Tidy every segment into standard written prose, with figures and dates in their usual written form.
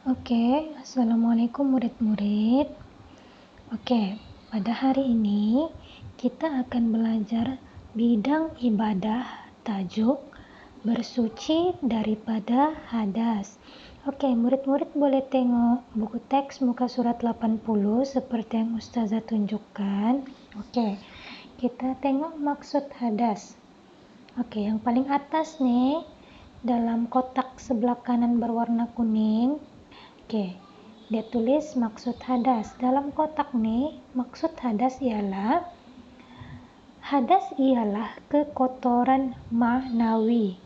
Oke, Assalamualaikum murid-murid. Oke, pada hari ini kita akan belajar bidang ibadah tajuk bersuci daripada hadas. Oke, murid-murid boleh tengok buku teks muka surat 80 seperti yang Ustazah tunjukkan. Oke, kita tengok maksud hadas. Oke, yang paling atas nih dalam kotak sebelah kanan berwarna kuning. Oke, dia tulis maksud hadas. Dalam kotak nih, maksud hadas ialah kekotoran ma'nawi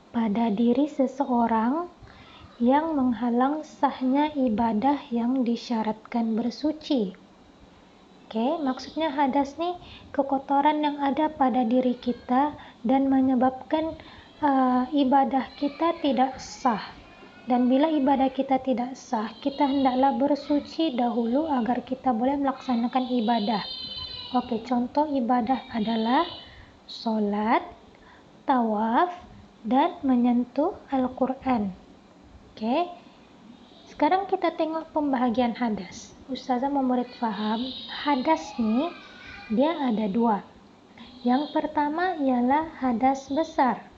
pada diri seseorang yang menghalang sahnya ibadah yang disyaratkan bersuci. Oke, maksudnya hadas nih kekotoran yang ada pada diri kita dan menyebabkan ibadah kita tidak sah. Dan bila ibadah kita tidak sah, kita hendaklah bersuci dahulu agar kita boleh melaksanakan ibadah. Oke, contoh ibadah adalah sholat, tawaf, dan menyentuh Al-Quran. Oke, sekarang kita tengok pembahagian hadas. Ustazah mau murid faham, hadas nih dia ada dua. Yang pertama ialah hadas besar.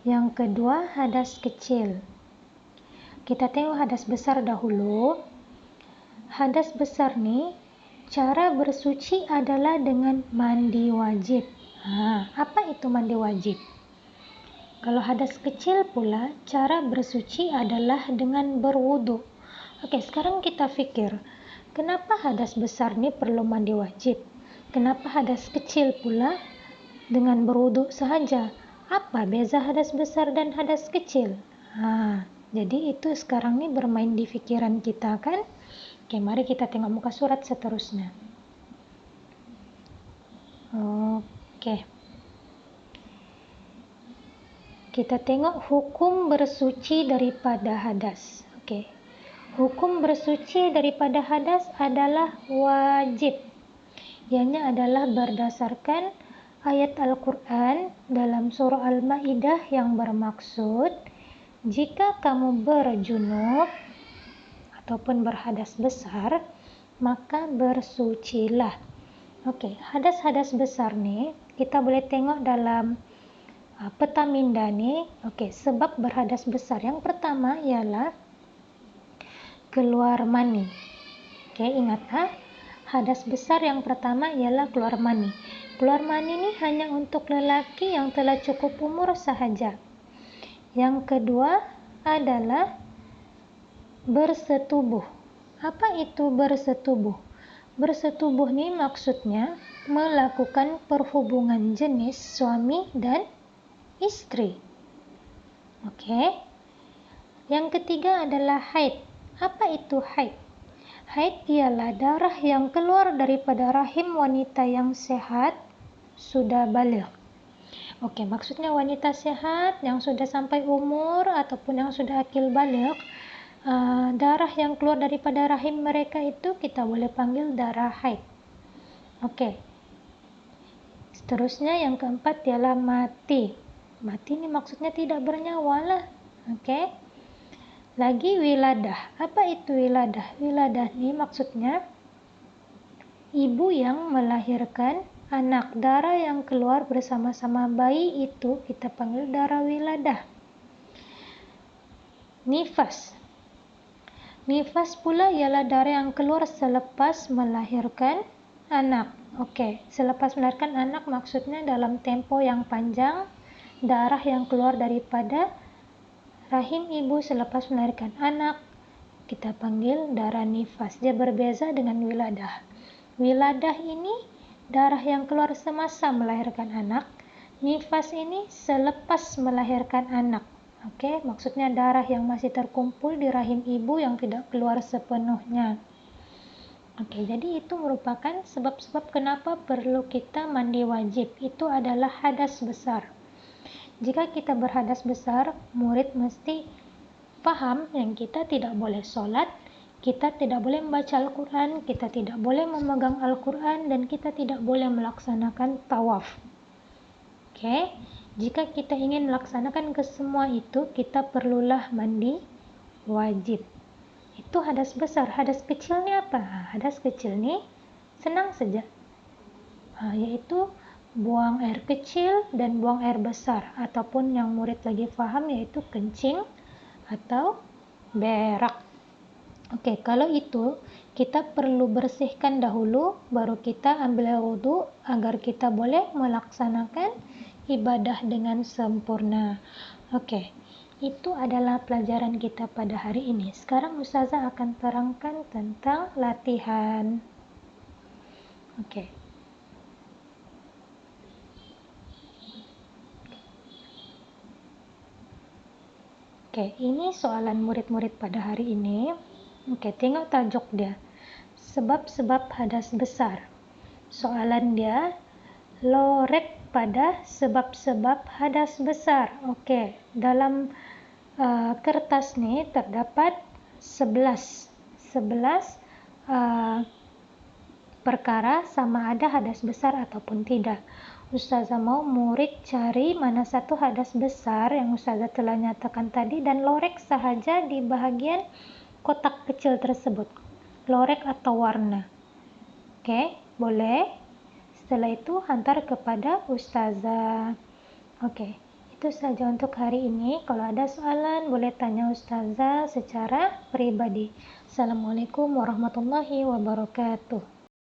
Yang kedua hadas kecil. Kita tengok hadas besar dahulu. Hadas besar nih, cara bersuci adalah dengan mandi wajib. Apa itu mandi wajib? Kalau hadas kecil pula, cara bersuci adalah dengan berwudu. Oke, sekarang kita pikir, kenapa hadas besar nih perlu mandi wajib? Kenapa hadas kecil pula dengan berwudu sahaja? Apa beza hadas besar dan hadas kecil? Jadi itu sekarang nih bermain di pikiran kita kan? Oke, mari kita tengok muka surat seterusnya. Oke. Kita tengok hukum bersuci daripada hadas. Oke. Hukum bersuci daripada hadas adalah wajib. Ianya adalah berdasarkan ayat Al-Quran dalam surah Al-Ma'idah yang bermaksud, jika kamu berjunub ataupun berhadas besar, maka bersucilah. Oke, hadas-hadas besar nih kita boleh tengok dalam peta minda nih. Oke, sebab berhadas besar yang pertama ialah keluar mani. Oke, ingat hadas besar yang pertama ialah keluar mani. Keluar mani ini hanya untuk lelaki yang telah cukup umur sahaja. Yang kedua adalah bersetubuh. Apa itu bersetubuh? Bersetubuh ini maksudnya melakukan perhubungan jenis suami dan istri. Oke. Yang ketiga adalah haid. Apa itu haid? Haid ialah darah yang keluar daripada rahim wanita yang sehat sudah baligh. Oke, maksudnya wanita sehat yang sudah sampai umur ataupun yang sudah akil baligh, darah yang keluar daripada rahim mereka itu kita boleh panggil darah haid. Oke. Seterusnya yang keempat ialah mati. Mati ini maksudnya tidak bernyawa lah. Oke. Lagi wiladah. Apa itu wiladah? Wiladah ini maksudnya ibu yang melahirkan anak. Darah yang keluar bersama-sama bayi itu kita panggil darah wiladah. Nifas. Nifas pula ialah darah yang keluar selepas melahirkan anak. Oke, selepas melahirkan anak maksudnya dalam tempo yang panjang, darah yang keluar daripada rahim ibu selepas melahirkan anak kita panggil darah nifas. Dia berbeza dengan wiladah. Wiladah ini darah yang keluar semasa melahirkan anak. Nifas ini selepas melahirkan anak. Oke, maksudnya darah yang masih terkumpul di rahim ibu yang tidak keluar sepenuhnya. Oke, jadi itu merupakan sebab-sebab kenapa perlu kita mandi wajib. Itu adalah hadas besar. Jika kita berhadas besar, murid mesti paham yang kita tidak boleh sholat, kita tidak boleh membaca Al-Quran, kita tidak boleh memegang Al-Quran, dan kita tidak boleh melaksanakan tawaf. Oke, jika kita ingin melaksanakan kesemua itu, kita perlulah mandi wajib. Itu hadas besar. Hadas kecilnya apa? Hadas kecil nih senang saja, yaitu buang air kecil dan buang air besar, ataupun yang murid lagi paham yaitu kencing atau berak. Oke, kalau itu kita perlu bersihkan dahulu, baru kita ambil wudhu agar kita boleh melaksanakan ibadah dengan sempurna. Oke, itu adalah pelajaran kita pada hari ini. Sekarang Ustazah akan terangkan tentang latihan. Oke. Oke, ini soalan murid-murid pada hari ini. Oke, tengok tajuk dia. Sebab-sebab hadas besar. Soalan dia, lorek pada sebab-sebab hadas besar. Oke, dalam kertas nih terdapat 11 perkara sama ada hadas besar ataupun tidak. Ustazah mau murid cari mana satu hadas besar yang Ustazah telah nyatakan tadi dan lorek sahaja di bahagian kotak kecil tersebut. Lorek atau warna. Oke, boleh. Setelah itu hantar kepada Ustazah. Oke, itu saja untuk hari ini. Kalau ada soalan boleh tanya Ustazah secara pribadi. Assalamualaikum warahmatullahi wabarakatuh.